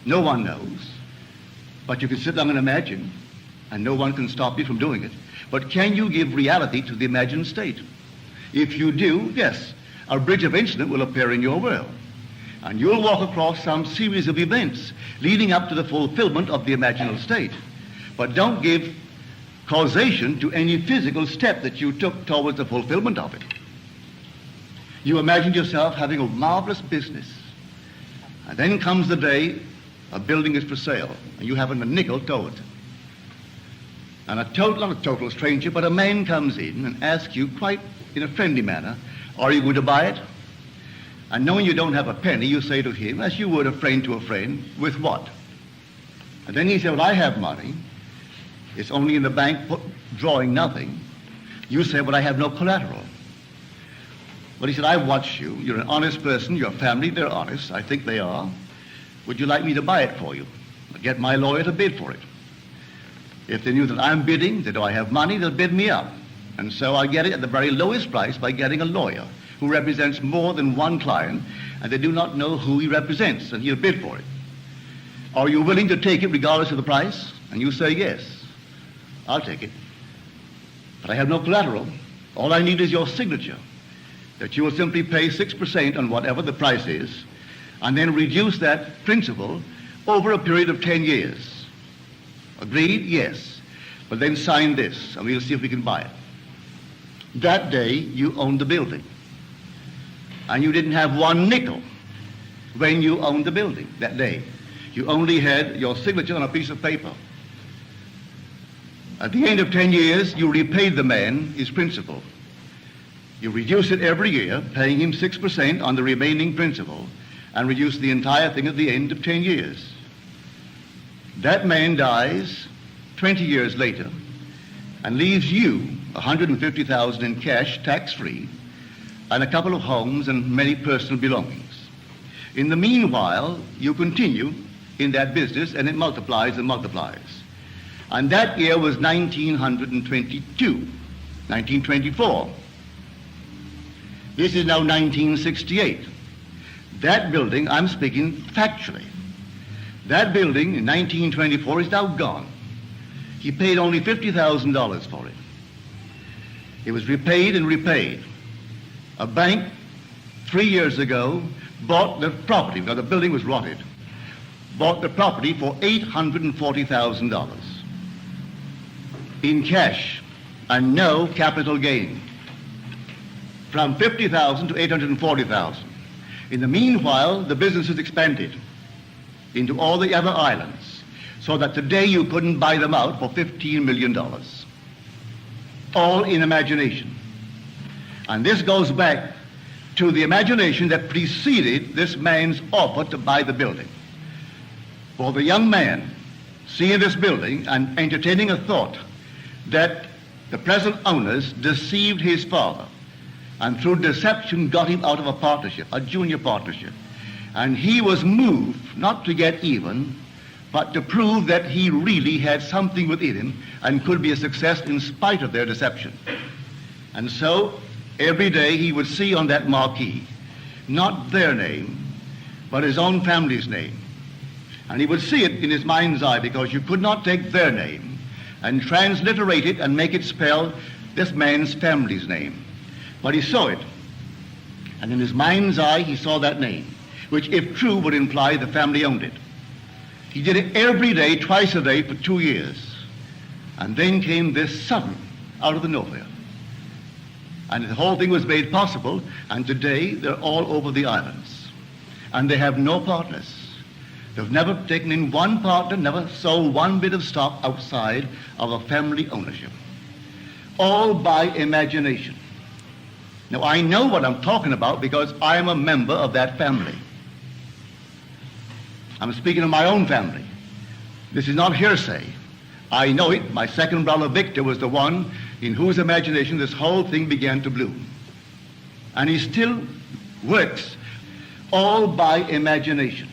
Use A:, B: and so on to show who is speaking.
A: No one knows. But you can sit down and imagine, and no one can stop you from doing it. But can you give reality to the imagined state? If you do, yes, a bridge of incident will appear in your world. And you'll walk across some series of events leading up to the fulfillment of the imaginal state. But don't give causation to any physical step that you took towards the fulfillment of it. You imagined yourself having a marvelous business. And then comes the day a building is for sale, and you haven't a nickel toward it. And not a total stranger, but a man comes in and asks you quite in a friendly manner, are you going to buy it? And knowing you don't have a penny, you say to him, as you would a friend to a friend, with what? And then he said, well, I have money. It's only in the bank drawing nothing. You say, well, I have no collateral. But he said, I've watched you. You're an honest person. Your family, they're honest. I think they are. Would you like me to buy it for you? I'll get my lawyer to bid for it. If they knew that I'm bidding, that I have money, they'll bid me up. And so I get it at the very lowest price by getting a lawyer who represents more than one client, and they do not know who he represents, and he'll bid for it. Are you willing to take it regardless of the price? And you say, yes, I'll take it. But I have no collateral. All I need is your signature, that you will simply pay 6% on whatever the price is, and then reduce that principal over a period of 10 years. Agreed? Yes. But then sign this, and we'll see if we can buy it. That day, you owned the building. And you didn't have one nickel when you owned the building that day. You only had your signature on a piece of paper. At the end of 10 years, you repaid the man his principal. You reduce it every year, paying him 6% on the remaining principal, and reduce the entire thing at the end of 10 years. That man dies 20 years later and leaves you $150,000 in cash, tax-free, and a couple of homes and many personal belongings. In the meanwhile, you continue in that business, and it multiplies and multiplies. And that year was 1922, 1924. This is now 1968. That building, I'm speaking factually, that building in 1924 is now gone. He paid only $50,000 for it. It was repaid and repaid. A bank 3 years ago bought the property, now the building was rotted, bought the property for $840,000 in cash and no capital gain, from $50,000 to $840,000. In the meanwhile, the business has expanded into all the other islands, so that today you couldn't buy them out for $15 million. All in imagination. And this goes back to the imagination that preceded this man's offer to buy the building. For the young man seeing this building and entertaining a thought that the present owners deceived his father, and through deception got him out of a partnership, a junior partnership. And he was moved not to get even, but to prove that he really had something within him and could be a success in spite of their deception. And so every day he would see on that marquee not their name, but his own family's name. And he would see it in his mind's eye, because you could not take their name and transliterate it and make it spell this man's family's name. But he saw it, and in his mind's eye he saw that name, which if true would imply the family owned it. He did it every day, twice a day for 2 years. And then came this sudden, out of the nowhere. And the whole thing was made possible, and today they're all over the islands. And they have no partners. They've never taken in one partner, never sold one bit of stock outside of a family ownership. All by imagination. Now, I know what I'm talking about because I am a member of that family. I'm speaking of my own family. This is not hearsay. I know it. My second brother, Victor, was the one in whose imagination this whole thing began to bloom. And he still works all by imagination.